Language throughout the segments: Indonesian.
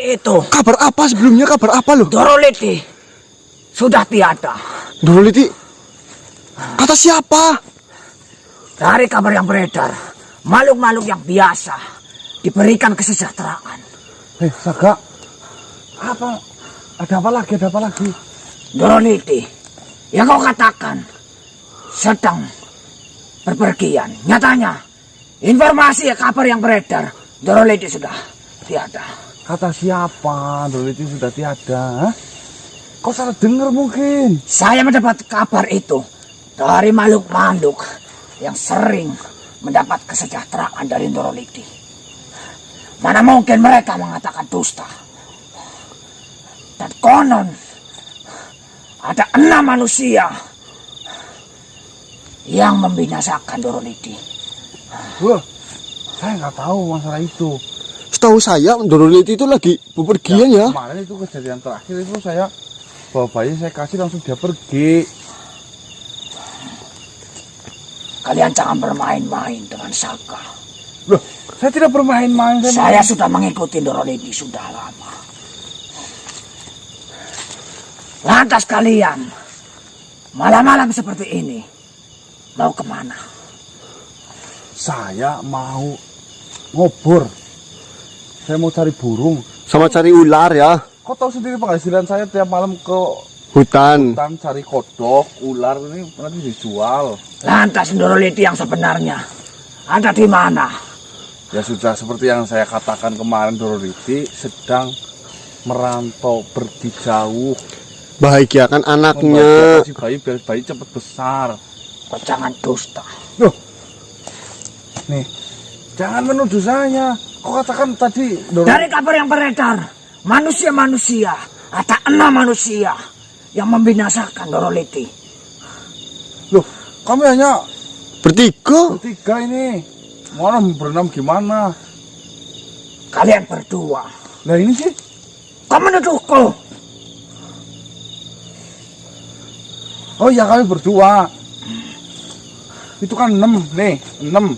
itu. Kabar apa sebelumnya? Kabar apa loh? Doroliti sudah tiada. Doroliti? Kata siapa? Dari kabar yang beredar, makhluk-makhluk yang biasa diberikan kesejahteraan. Saga, apa? Ada apa lagi? Ada apa lagi? Doroliti, yang kau katakan sedang berpergian. Nyatanya, informasi kabar yang beredar, Doroliti sudah tiada. Kata siapa? Doroliti sudah tiada. Kau salah dengar mungkin. Saya mendapat kabar itu dari makhluk-makhluk yang sering mendapat kesejahteraan dari Doroliti. Mana mungkin mereka mengatakan dusta. Dan konon ada 6 manusia yang membinasakan Doroliti. Wah, saya nggak tahu masalah itu. Setahu saya Doroliti itu lagi bepergian ya. Kemarin itu kejadian terakhir itu saya bawa bayi, saya kasih langsung dia pergi. Kalian jangan bermain-main dengan Saga. Loh, saya tidak bermain-main. Saya sudah mengikuti Doroliti sudah lama. Lantas kalian malam-malam seperti ini mau kemana? Saya mau ngobor. Saya mau cari burung. Sama cari ular ya. Kau tahu sendiri penghasilan saya tiap malam ke Hutan. hutan cari kodok, ular ini nanti dijual. Lantas Doroliti yang sebenarnya ada di mana? Ya sudah seperti yang saya katakan kemarin, Doroliti sedang merantau pergi jauh. Bahagiakan anaknya. Membahagiakan si bayi biar bayi cepat besar. Kau jangan dusta. Loh, nih, jangan menuduh saya. Kau katakan tadi, Dari kabar yang beredar, manusia-manusia, ada 6 manusia yang membinasakan Doroliti. Loh, kami hanya Bertiga. bertiga ini. Mana berenam gimana? Kalian berdua. Nah ini sih, Kau menuduhku. oh ya kami berdua. Itu kan 6, nih, 6.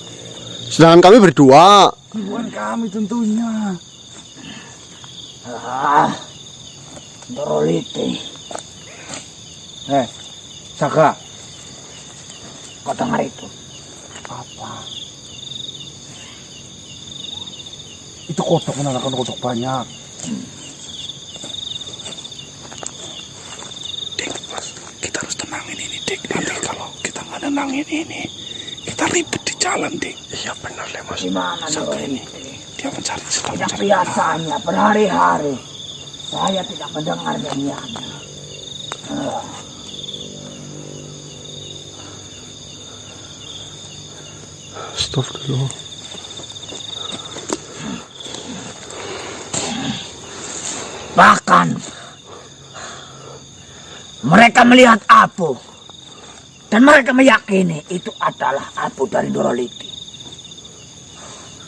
Sedangkan kami berdua. Bukan kami tentunya. Doroliti. Saga. Kau dengar itu? Apa? Itu kodok, menandakan kodok banyak. Dik, Mas, kita harus tenangin ini, Dik. Nanti kalau kita nggak tenangin ini, kita ribet di jalan, Dik. Iya benar ya, Mas. Gimana Sampai ini, Doroliti? dia mencari, sedang Tidak mencari. biasanya berhari-hari saya tidak mendengar nyanyiannya. Astagfirullah. Bahkan mereka melihat abu dan mereka meyakini itu adalah abu dari Doroliti.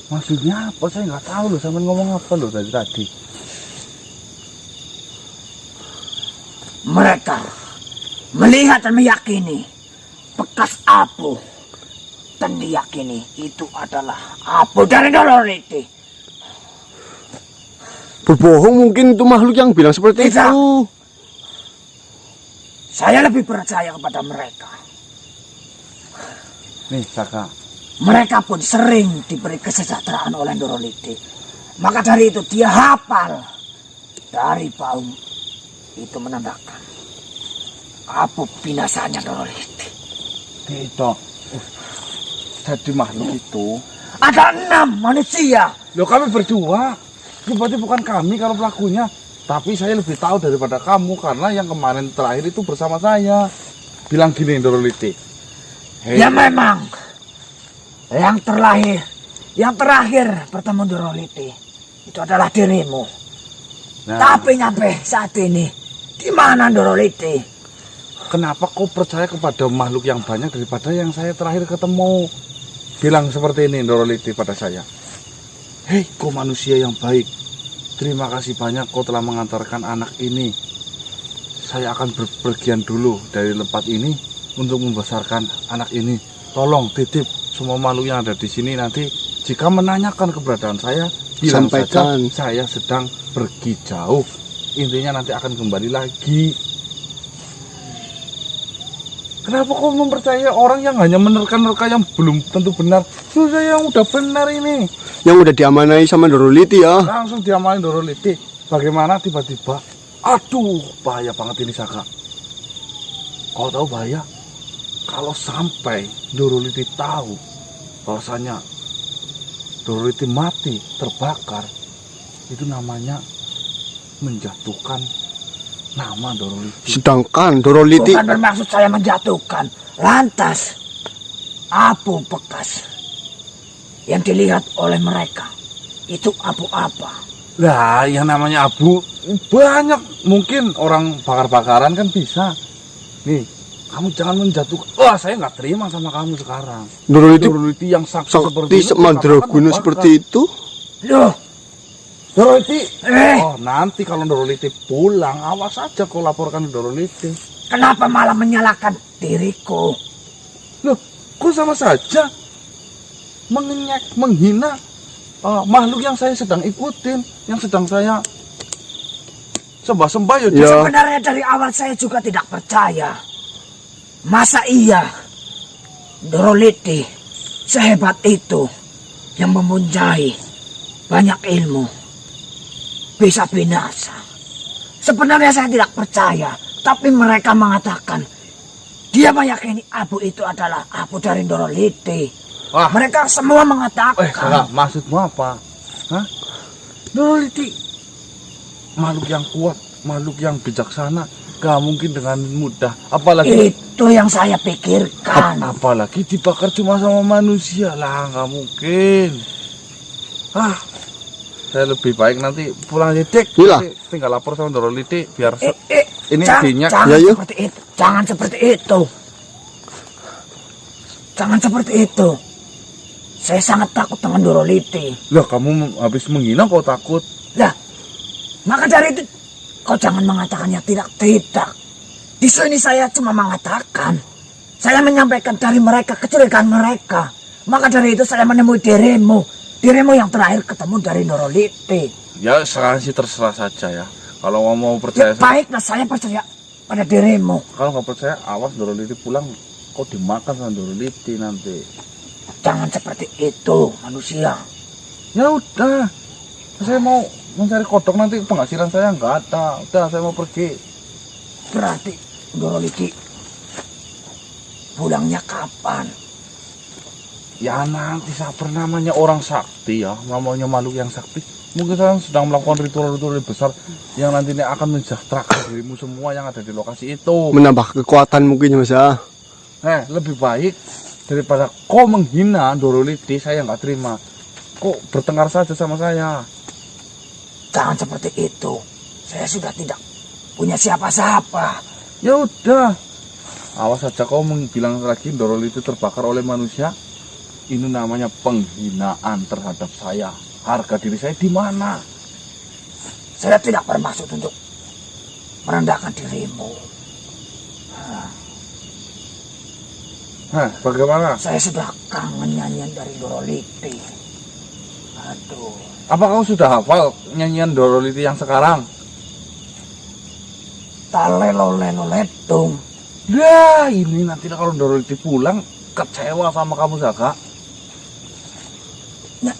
Maksudnya apa? Saya nggak tahu loh, sampean ngomong apa loh tadi. Mereka melihat dan meyakini bekas abu dan diyakini itu adalah abu dari Doroliti. Berbohong mungkin itu makhluk yang bilang seperti Tidak. itu. Saya lebih percaya kepada mereka. Nih, Saka. Mereka pun sering diberi kesejahteraan oleh Doroliti. Maka dari itu dia hafal dari bau itu menandakan abu binasanya Doroliti. Itu. Jadi makhluk itu. Ada 6 manusia. Loh, kami berdua. Itu berarti bukan kami kalau pelakunya. Tapi saya lebih tahu daripada kamu karena yang kemarin terakhir itu bersama saya. Bilang gini, Doroliti. Ya memang. Yang terakhir bertemu Doroliti itu adalah dirimu. Nah, Tapi nyampe saat ini di mana Doroliti? kenapa kau percaya kepada makhluk yang banyak daripada yang saya terakhir ketemu? Bilang seperti ini, Doroliti, pada saya. Hei, kau manusia yang baik. Terima kasih banyak kau telah mengantarkan anak ini. Saya akan berpergian dulu dari tempat ini untuk membesarkan anak ini. Tolong titip semua makhluk yang ada di sini nanti jika menanyakan keberadaan saya, Bilang Sampaikan. saja saya sedang pergi jauh. Intinya nanti akan kembali lagi. Kenapa kau mempercayai orang yang hanya menerka-nerka yang belum tentu benar? Sudah yang udah benar ini. Yang udah diamanai sama Doroliti ya. Langsung diamalin Doroliti. Bagaimana tiba-tiba, aduh bahaya banget ini Saka. Kau tahu bahaya? Kalau sampai Doroliti tahu bahwasanya Doroliti mati, terbakar, itu namanya menjatuhkan nama Doroliti. Sedangkan Doroliti Bukan bermaksud saya menjatuhkan. Lantas, abu bekas yang dilihat oleh mereka, itu abu apa? Lah, yang namanya abu banyak. Mungkin orang bakar-bakaran kan bisa. Nih, kamu jangan menjatuhkan. Wah, saya nggak terima sama kamu sekarang. Doroliti yang sakti seperti sakti itu, mandraguna katakan seperti itu. Loh, Doroliti. Eh. Oh, nanti kalau Doroliti pulang, awas saja kau laporkan ke Doroliti. kenapa malah menyalahkan diriku? Loh, kok sama saja mengenyek, menghina makhluk yang saya sedang ikutin, yang sedang saya sembah-sembah ya. Ya. Sebenarnya dari awal saya juga tidak percaya. Masa iya Doroliti sehebat itu yang memunjai banyak ilmu bisa binasa? Sebenarnya saya tidak percaya, tapi mereka mengatakan dia meyakini abu itu adalah abu dari Doroliti. Wah. Mereka semua mengatakan. Kakak, maksudmu apa? Hah? Doroliti makhluk yang kuat, makhluk yang bijaksana, gak mungkin dengan mudah. Apalagi Itu yang saya pikirkan. apalagi dibakar cuma sama manusia lah, gak mungkin. Saya lebih baik nanti pulang aja Dik. Iya. Nanti tinggal lapor sama Doroliti biar ini Jangan, dinyak. jangan Ya, yuk. seperti itu. Jangan seperti itu. Jangan seperti itu. Saya sangat takut dengan Doroliti. Lah, kamu habis menghina kau takut? Lah, maka dari itu kau jangan mengatakannya tidak. Di sini saya cuma mengatakan. Saya menyampaikan dari mereka, kecurigaan mereka. Maka dari itu saya menemui dirimu. Dirimu yang terakhir ketemu dari Doroliti. Ya, sekarang sih terserah saja ya. Kalau mau Ya, percaya, baiklah saya percaya pada dirimu. kalau nggak percaya, awas Doroliti pulang, kau dimakan sama Doroliti nanti. Jangan seperti itu, manusia. Ya udah, saya mau mencari kodok, nanti penghasilan saya nggak ada. Udah, saya mau pergi. Berarti Doroliti pulangnya kapan? Ya nanti sabar, namanya orang sakti ya, namanya makhluk yang sakti. Mungkin saya sedang melakukan ritual-ritual besar yang nantinya akan mensejahterakan dirimu semua yang ada di lokasi itu. Menambah kekuatan mungkin ya Mas ya. Lebih baik daripada kau menghina Doroliti, saya nggak terima. Kau bertengkar saja sama saya. Jangan seperti itu. Saya sudah tidak punya siapa-siapa. Ya udah, awas saja kau bilang lagi Doroliti terbakar oleh manusia. Ini namanya penghinaan terhadap saya. Harga diri saya di mana? Saya tidak bermaksud untuk merendahkan dirimu. Bagaimana? Saya sudah kangen nyanyian dari Doroliti. Aduh. Apa kau sudah hafal nyanyian Doroliti yang sekarang? Talelo-lelo-ledung. Ya, ini nanti kalau Doroliti pulang kecewa sama kamu, Saka.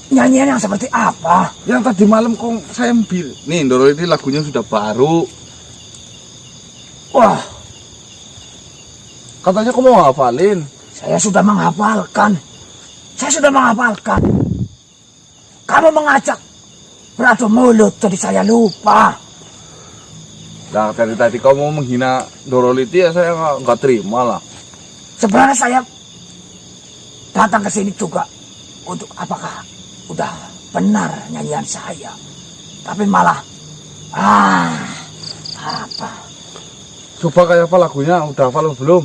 Nyanyian yang seperti apa? Yang tadi malam kau saya ambil. Nih, Doroliti lagunya sudah baru. Wah, Katanya kau mau hafalin. saya sudah menghafalkan. Kamu mengajak beradu mulut, jadi saya lupa. Nah, dari tadi kau mau menghina Doroliti ya saya nggak terima lah. Sebenarnya saya datang ke sini juga untuk apakah udah benar nyanyian saya. Tapi malah apa? Coba kayak apa lagunya, udah hafal belum?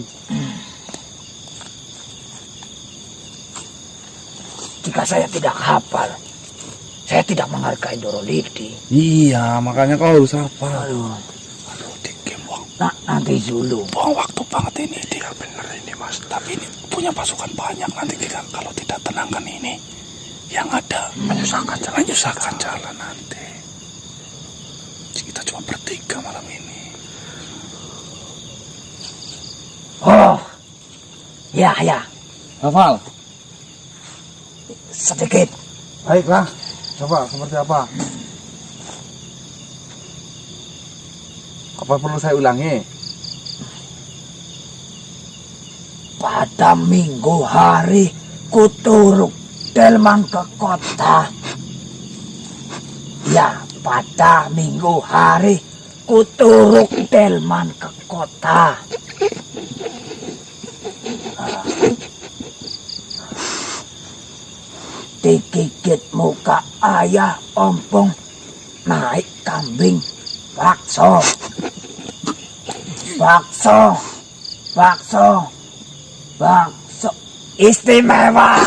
Jika saya tidak hafal, saya tidak menghargai Doroliti. Iya, makanya kau harus hafal. Aduh, Dik, buang Nanti dulu. waktu banget ini dia, bener ini Mas. Tapi ini punya pasukan banyak, nanti kita kalau tidak tenangkan ini, yang ada menyusahkan jalan nanti. Kita cuma bertiga malam ini. Oh, ya. Hafal. Sedikit. Baiklah. Coba seperti apa? Apa perlu saya ulangi? Pada minggu hari kuturuk delman ke kota. Ya, pada minggu hari kuturuk delman ke kota. Digigit muka ayah ompong, naik kambing bakso. Bakso istimewa.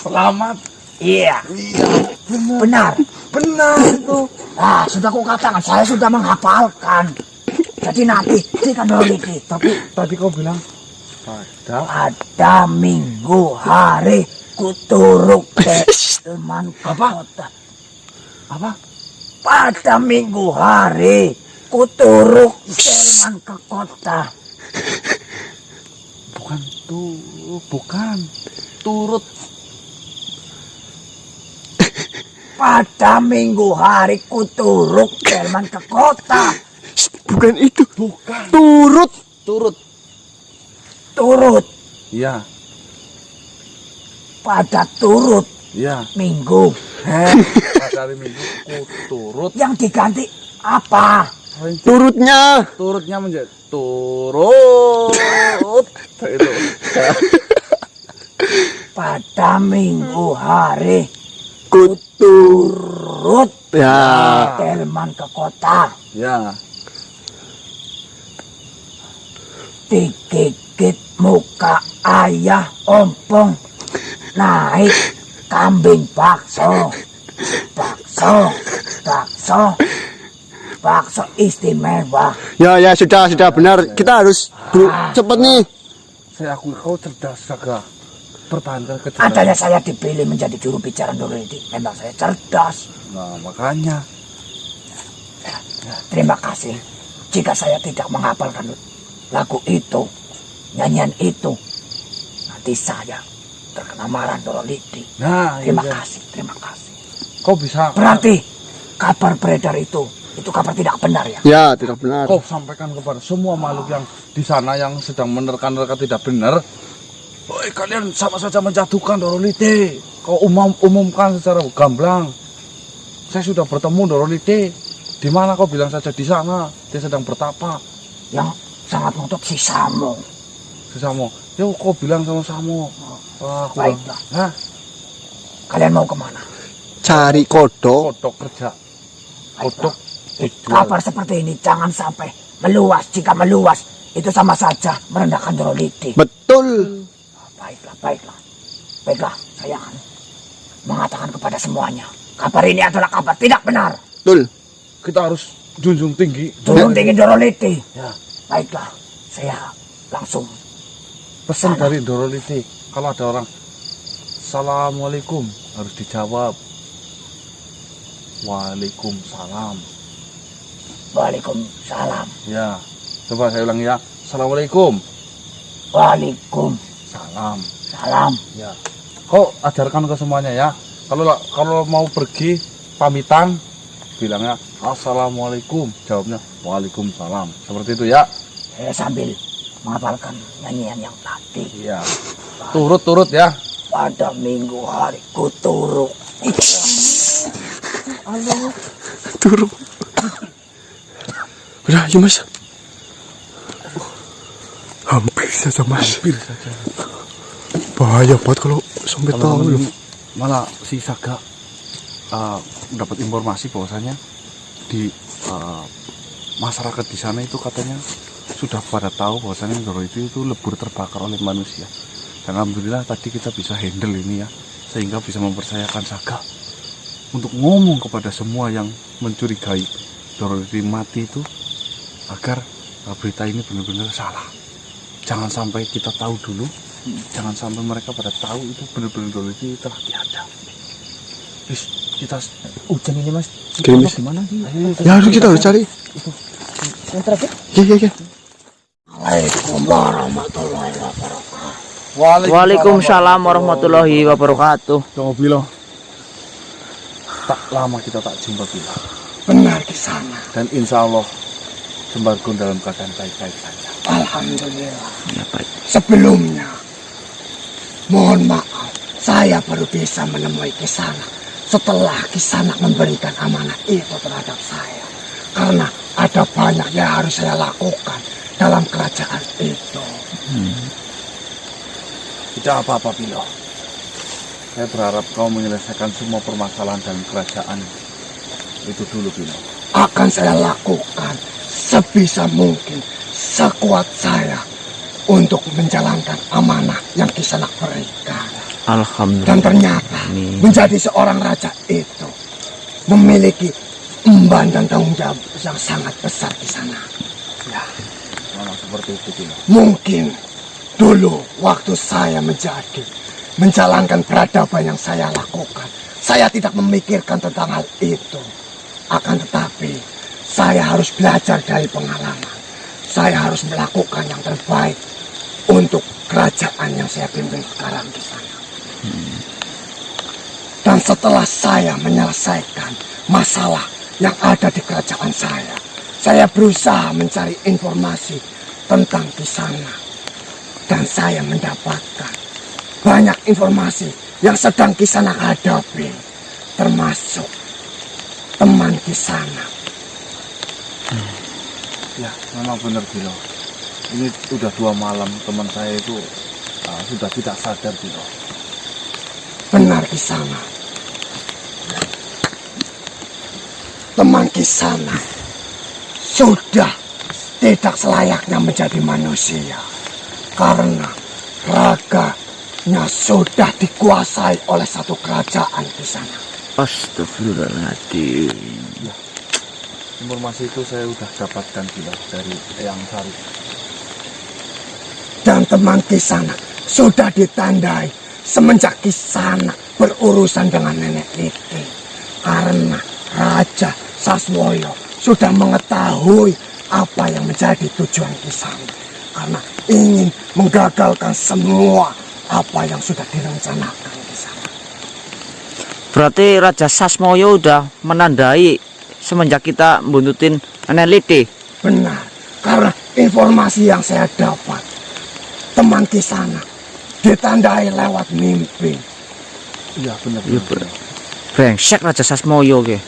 Selamat. Iya, benar. Itu. Sudah kukatakan, saya sudah menghafalkan. Jadi nanti jika Doroliti. Tapi tadi kau bilang Pada minggu hari kuturuk delman ke kota. apa? Pada minggu hari kuturuk delman ke kota. Bukan turut. Pada minggu hari kuturuk delman ke kota. Bukan itu. Bukan. Turut. Turut. Iya. Pada turut Iya. minggu. Pada hari Minggu turut. Yang diganti apa? Turutnya menjadi turut. Itu. Pada minggu hari kuturut. turut Ya. delman ke kota. Ya. Digigit muka ayah ompong, naik kambing bakso. Bakso istimewa. Ya sudah benar. Kita harus cepat nih. Saya akui kau cerdas, Saga. Pertahankan kecerdasan. Adanya saya dipilih menjadi juru bicara Doroliti. Memang saya cerdas. Nah, makanya. Terima kasih. Jika saya tidak menghafalkan lagu itu, nyanyian itu, nanti saya terkena marah Doroliti. Nah, Terima iya. kasih. Kau bisa. Berarti kabar beredar itu kabar tidak benar ya? Ya, tidak benar. Kau sampaikan kepada semua makhluk yang di sana yang sedang menerka-nerka tidak benar. Woi, kalian sama saja menjatuhkan Doroliti. Kau umumkan secara gamblang. Saya sudah bertemu Doroliti. Di mana kau bilang saja di sana. Dia sedang bertapa. Yang sangat untuk si Samo. Sesamo. Ya kau bilang sama Samo. Wah, Baiklah. Hah? Kalian mau kemana? Cari kodok. Kodok kerja. Baiklah. Kodok dijual. Kabar seperti ini jangan sampai meluas. Jika meluas, itu sama saja merendahkan Doroliti. Betul. Baiklah, saya akan mengatakan kepada semuanya. Kabar ini adalah kabar tidak benar. Betul. Kita harus junjung tinggi. Turun tinggi Doroliti. Ya. Baiklah, saya langsung. Pesan dari Doroliti. Kalau ada orang Assalamualaikum, harus dijawab Waalaikumsalam. Waalaikumsalam. Ya. Coba saya ulangi ya. Assalamualaikum. Waalaikumsalam. Ya. Kau ajarkan ke semuanya ya. Kalau mau pergi pamitan bilangnya Assalamualaikum, jawabnya Waalaikumsalam. Seperti itu ya. Saya sambil menghafalkan nyanyian yang tadi. Iya. Turut ya. Pada minggu hari kuturuk. Turut. Udah, yuk Mas. Hampir saja Mas. Bahaya banget kalau sampai tahu loh. Malah si Saga dapat informasi bahwasanya di masyarakat di sana itu katanya sudah pada tahu bahwasanya Doroliti itu lebur terbakar oleh manusia. Dan alhamdulillah tadi kita bisa handle ini ya, sehingga bisa mempercayakan Saga untuk ngomong kepada semua yang mencurigai Doroliti mati itu agar berita ini benar-benar salah. Jangan sampai kita tahu dulu Jangan sampai mereka pada tahu itu benar-benar Doroliti telah tiada. Wis, kita Hujan ini mas. Gerimis. Gimana sih? Ya harus kita harus cari. Yang terakhir. Ya. Waalaikumsalam warahmatullahi wabarakatuh. Waalaikumsalam warahmatullahi wabarakatuh. Tunggu Bilo. Tak lama kita tak jumpa Bilo. Benar di sana. Dan insya Allah Jembargo dalam keadaan baik-baik saja. Alhamdulillah. Ya, baik. Sebelumnya, mohon maaf, saya baru bisa menemui Kisanak setelah Kisanak memberikan amanah itu terhadap saya. Karena ada banyak yang harus saya lakukan dalam kerajaan itu. Tidak apa-apa Bilo. Saya berharap kau menyelesaikan semua permasalahan dalam kerajaan itu dulu Bilo. Akan saya lakukan sebisa mungkin, sekuat saya untuk menjalankan amanah yang Kisanak berikan. Alhamdulillah. Dan ternyata Amin. menjadi seorang raja itu memiliki emban dan tanggung jawab yang sangat besar di sana. Ya, Memang seperti itu Bilo. mungkin dulu waktu saya menjalankan peradaban yang saya lakukan, saya tidak memikirkan tentang hal itu. Akan tetapi, saya harus belajar dari pengalaman. Saya harus melakukan yang terbaik untuk kerajaan yang saya pimpin sekarang di sana. Dan setelah saya menyelesaikan masalah yang ada di kerajaan saya berusaha mencari informasi tentang Kisanak. Dan saya mendapatkan banyak informasi yang sedang Kisanak hadapi, termasuk teman Kisanak. Ya, memang benar Bilo. Ini sudah 2 malam teman saya itu sudah tidak sadar Bilo. Benar Kisanak. Teman Kisanak sudah tidak selayaknya menjadi manusia. Karena raganya sudah dikuasai oleh satu kerajaan di sana. Astagfirullahaladzim. Informasi itu saya sudah dapatkan Bilo dari Eyang Sari. Dan teman Kisanak sudah ditandai semenjak Kisanak berurusan dengan Nenek Liti. Karena Raja Saswoyo sudah mengetahui apa yang menjadi tujuan Kisanak. Karena ingin menggagalkan semua apa yang sudah direncanakan di sana. Berarti Raja Sasmoyo udah menandai semenjak kita buntutin Nenek Liti. Benar, karena informasi yang saya dapat, teman Kisanak ditandai lewat mimpi. Iya benar. Iya benar. Brengsek Raja Sasmoyo ke.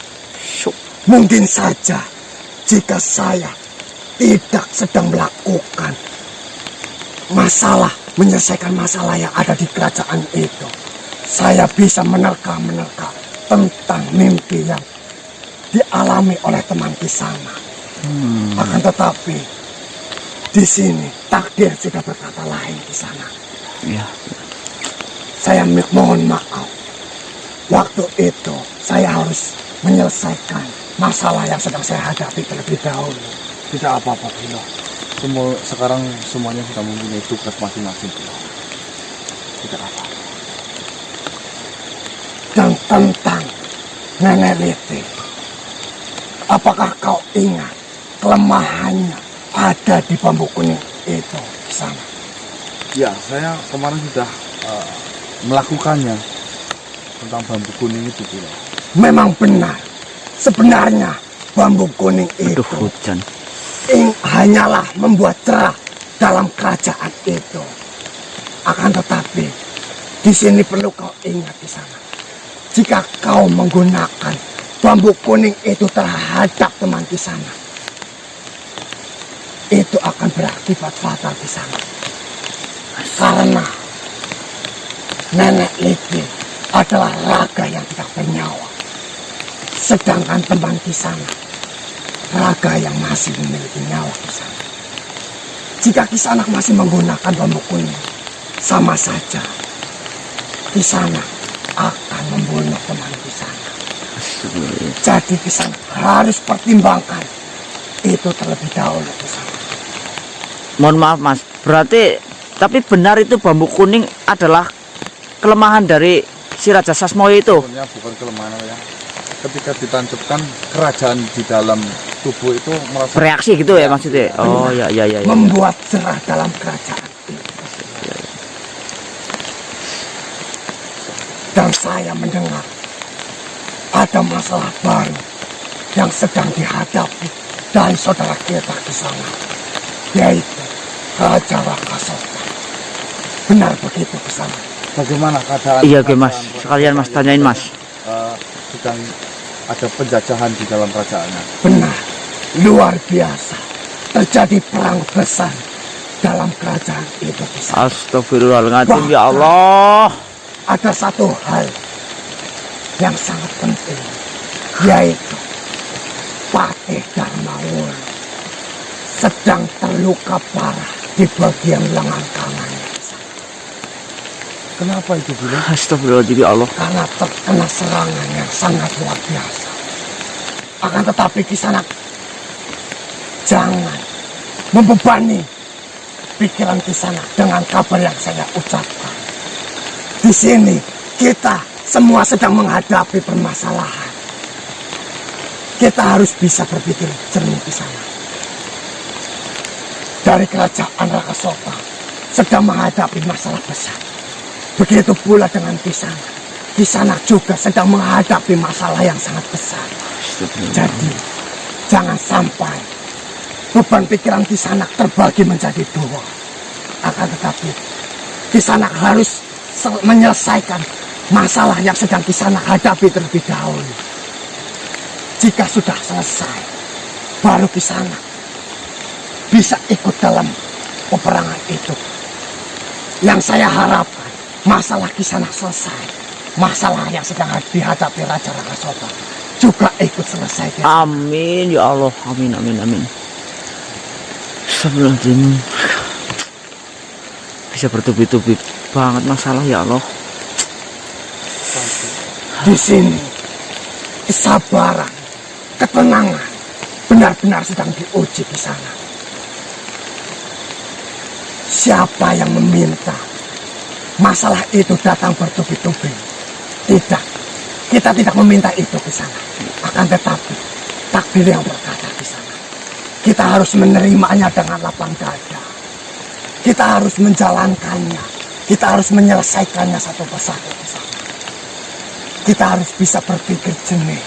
Mungkin saja jika saya tidak sedang melakukan menyelesaikan masalah yang ada di kerajaan itu, saya bisa menerka-menerka tentang mimpi yang dialami oleh teman Kisanak. Akan tetapi di sini takdir sudah berkata lain di sana. Ya. Saya mohon maaf. Waktu itu saya harus menyelesaikan masalah yang sedang saya hadapi terlebih dahulu. Tidak apa-apa Bilo. Sekarang semuanya sudah mempunyai tugas masing-masing Bilo. Tidak apa-apa. Dan tentang Nenek Liti, apakah kau ingat kelemahannya ada di bambu kuning itu di sana? Ya, saya kemarin sudah melakukannya tentang bambu kuning itu Bilo. Memang benar. Sebenarnya bambu kuning itu Aduh, hujan. hanyalah membuat cerah dalam kerajaan itu. Akan tetapi di sini perlu kau ingat di sana. Jika kau menggunakan bambu kuning itu terhadap teman di sana, itu akan berakibat fatal di sana. Karena Nenek Liti adalah raga yang tidak bernyawa. Sedangkan teman Kisanak, raga yang masih memiliki nyawa Kisanak. Jika Kisanak masih menggunakan bambu kuning, sama saja Kisanak akan membunuh teman Kisanak. Jadi Kisanak harus pertimbangkan itu terlebih dahulu Kisanak. Mohon maaf Mas, berarti Tapi benar itu bambu kuning adalah kelemahan dari si Raja Sasmoyo itu. Sebenarnya bukan kelemahan ya. Ketika ditancapkan kerajaan di dalam tubuh itu merasa Bereaksi gitu ya maksudnya. Oh ya. membuat cerah dalam kerajaan itu. Dan saya mendengar ada masalah baru yang sedang dihadapi dari saudara kita di sana, yaitu Raja Rakasota. Benar begitu ke sana? bagaimana keadaan. Iya Mas, kerajaan sekalian Mas tanyain Mas. Sedang ada penjajahan di dalam kerajaannya. Benar, luar biasa. Terjadi perang besar dalam kerajaan itu di sana. Astagfirullahaladzim ya Allah. Ada satu hal yang sangat penting, yaitu Patih Darmawulo sedang terluka parah di bagian lengan kanannya. Kenapa itu bilang? Astagfirullahaladzim ya Allah. Karena terkena serangan yang sangat luar biasa. Akan tetapi Kisanak, jangan membebani pikiran Kisanak dengan kabar yang saya ucapkan. Di sini kita semua sedang menghadapi permasalahan. Kita harus bisa berpikir jernih Kisanak. Dari kerajaan Rakasota sedang menghadapi masalah besar. Begitu pula dengan Kisanak. Kisanak juga sedang menghadapi masalah yang sangat besar. Jadi, jangan sampai beban pikiran Kisanak terbagi menjadi dua. Akan tetapi, Kisanak harus menyelesaikan masalah yang sedang Kisanak hadapi terlebih dahulu. Jika sudah selesai, baru Kisanak bisa ikut dalam peperangan itu. Yang saya harapkan, masalah Kisanak selesai. Masalah yang sedang dihadapi Raja Rakasota juga ikut selesai. Amin ya Allah. Amin. Astagfirullahaladzim. Bisa bertubi-tubi banget masalah ya Allah. Di sini kesabaran, ketenangan benar-benar sedang diuji di sana. Siapa yang meminta masalah itu datang bertubi-tubi? Tidak, kita tidak meminta itu ke sana. Akan tetapi takdir yang berkata di sana. Kita harus menerimanya dengan lapang dada. Kita harus menjalankannya. Kita harus menyelesaikannya satu persatu di sana. Kita harus bisa berpikir jernih.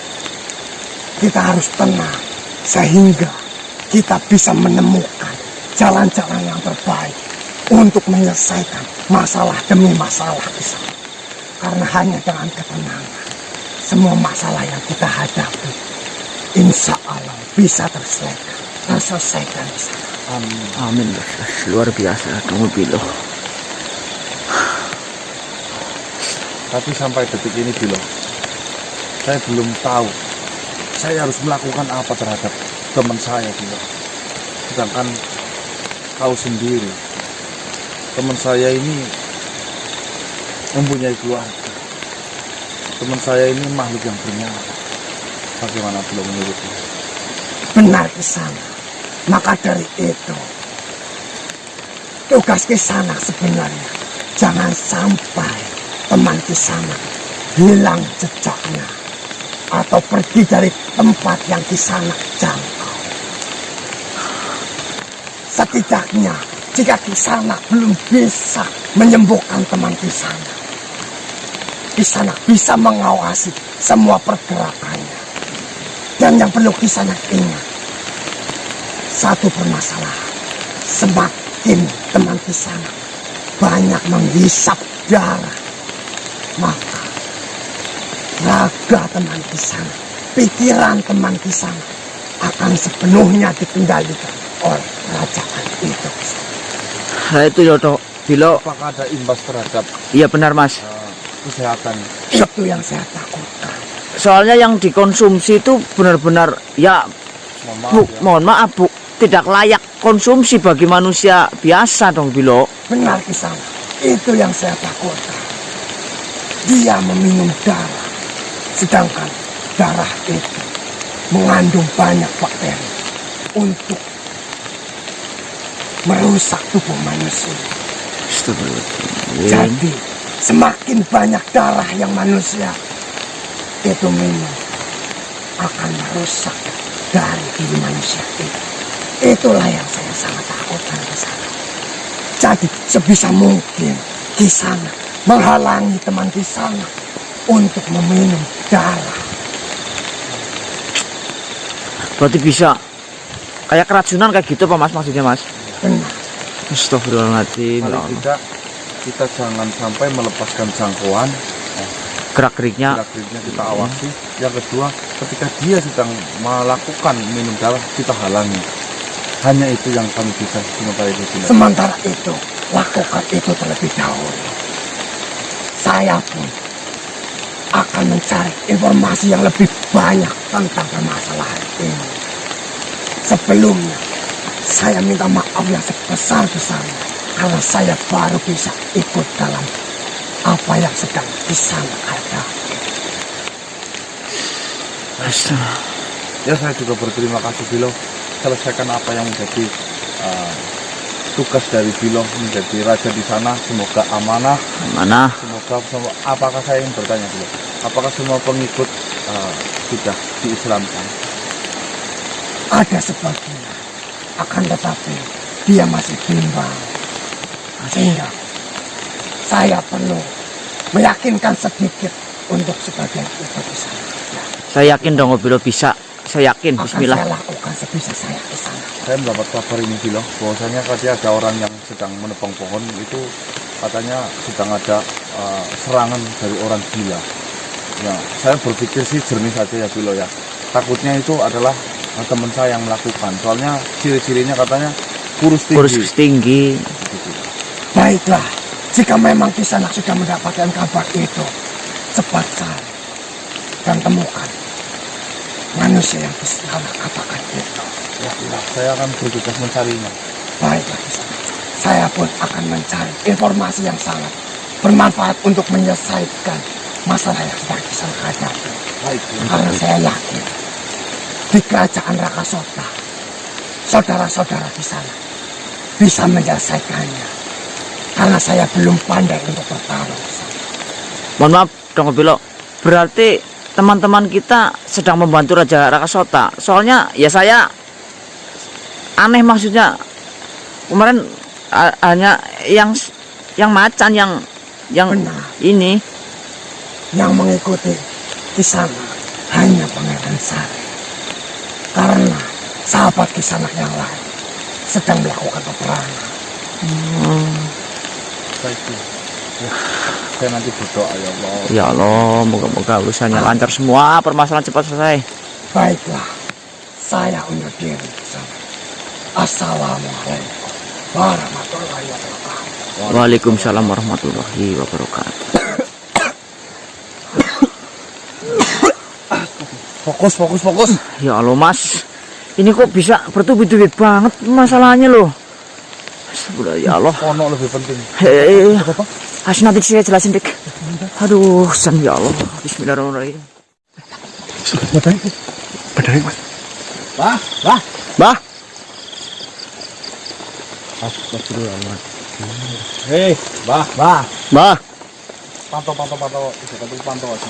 Kita harus tenang sehingga kita bisa menemukan jalan-jalan yang terbaik untuk menyelesaikan masalah demi masalah di sana. Karena hanya dengan ketenangan, semua masalah yang kita hadapi, insya Allah bisa terselesaikan di sana. Amin. Luar biasa kamu Bilo. Tapi sampai detik ini Bilo, saya belum tahu saya harus melakukan apa terhadap teman saya Bilo. Sedangkan kau sendiri, teman saya ini mempunyai keluarga. Teman saya ini makhluk yang bernyawa. Bagaimana Bilo menurutmu? Benar Kisana. Maka dari itu, tugas Kisana sebenarnya jangan sampai teman Kisana hilang jejaknya atau pergi dari tempat yang Kisana jangkau. Setidaknya jika Kisana belum bisa menyembuhkan teman Kisana, Kisana bisa mengawasi semua pergerakannya. Dan yang perlu Kisana ingat, satu permasalahan, semakin teman Kisana banyak menghisap darah, maka raga teman Kisana, pikiran teman Kisana akan sepenuhnya dikendalikan oleh kerajaan itu. Nah itu Yoto Bilo. Apakah ada imbas terhadap Iya benar Mas. kesehatan? Itu yang saya takutkan. Soalnya yang dikonsumsi itu benar-benar ya mohon maaf Bu, tidak layak konsumsi bagi manusia biasa dong Bilo. Benar Kisana, itu yang saya takutkan. Dia meminum darah, sedangkan darah itu mengandung banyak bakteri untuk merusak tubuh manusia. Astagfirullahaladzim. Jadi semakin banyak darah yang manusia itu minum akan merusak dari diri manusia itu. Itulah yang saya sangat takutkan ke sana. Jadi sebisa mungkin Kisana menghalangi teman Kisana untuk meminum darah. Berarti bisa kayak keracunan kayak gitu Pak Mas maksudnya Mas? Benar. Astagfirullahaladzim. Ya Paling Allah. tidak kita jangan sampai melepaskan jangkauan, Gerak-geriknya gerak-geriknya kita awasi. Yang kedua, ketika dia sedang melakukan minum darah, kita halangi. Hanya itu yang kami bisa sementara itu. Sementara itu, lakukan itu terlebih dahulu. Saya pun akan mencari informasi yang lebih banyak tentang permasalahan ini. Sebelumnya, saya minta maaf yang sebesar-besarnya karena saya baru bisa ikut dalam apa yang sedang di sana ada. Astaga. Ya, saya juga berterima kasih Bilo, selesaikan apa yang menjadi tugas dari Bilo menjadi raja di sana. Semoga amanah. Mana? Semoga apakah saya ingin bertanya Bilo, apakah semua pengikut sudah diislamkan? Ada sebagian, akan tetapi dia masih bimbang. Sehingga saya perlu meyakinkan sedikit untuk sebagian itu di sana. Ya, Saya yakin dong Bilo bisa. Saya yakin. akan Bismillah. saya lakukan sebisa saya di sana. Saya mendapat kabar ini Bilo, bahwasanya tadi ada orang yang sedang menebang pohon itu, katanya sedang ada serangan dari orang gila. Ya, saya berpikir sih jernih saja ya Bilo ya. Takutnya itu adalah teman saya yang melakukan. Soalnya ciri-cirinya katanya kurus tinggi. Kurus tinggi. Gitu. Baiklah, jika memang Kisanak sudah mendapatkan kabar itu, cepat cari dan temukan manusia yang Kisanak katakan itu. Ya, saya akan bertugas mencarinya. Baiklah Kisanak, saya pun akan mencari informasi yang sangat bermanfaat untuk menyelesaikan masalah yang sedang Kisanak hadapi. Baik. Karena saya yakin di kerajaan Rakasota, saudara-saudara di sana bisa menyelesaikannya. Karena saya belum pandai untuk bertarung di sana. Mohon maaf dong Bilo. Berarti teman-teman kita sedang membantu Raja Rakasota. Soalnya ya saya aneh maksudnya. Kemarin hanya yang macan yang Benar. ini. Yang mengikuti di sana hanya Pangeran Sari. Karena sahabat Kisanak yang lain sedang melakukan peperangan. Baik. Ya, saya nanti berdoa ya Allah. Ya Allah, moga-moga urusannya lancar semua, permasalahan cepat selesai. Baiklah, saya undur diri di sana. Assalamualaikum warahmatullahi wabarakatuh. Waalaikumsalam warahmatullahi wabarakatuh. Fokus. Ya Allah Mas, ini kok bisa bertubi-tubi banget masalahnya loh. Astagfirullah, ya Allah. Ono lebih penting. Hei, nanti saya jelasin dik. Aduh, san ya Allah. Bismillahirrahmanirrahim. Benerin Mas. Bah. Hei, bah. Bah. Pantau. Pantau aja.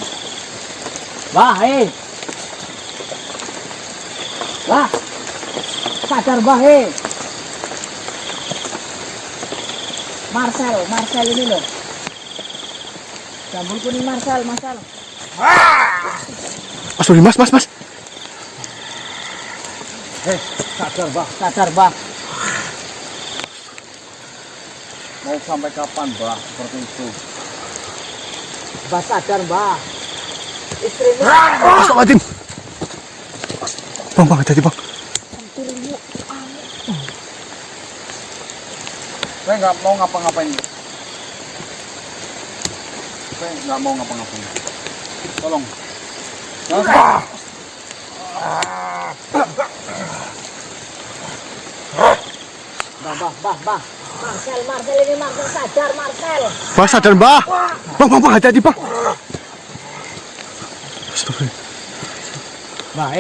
Bah, hei. Bah. Sadar bah, hei. Marcel ini loh. Jambul kuning Marcel. Sorry Mas. Hei, Sadar bah. mau sampai kapan, Bah? Seperti itu. Bah sadar bah. Istrimu Astagfirullahaladzim. Bang, hati-hati bang. Saya nggak mau ngapa-ngapain. Saya nggak mau ngapa-ngapain. Tolong. Bah. Marcel ini sadar Marcel. Bang sadar mbak. Bang, hati-hati bang. Astagfirullah. Bah,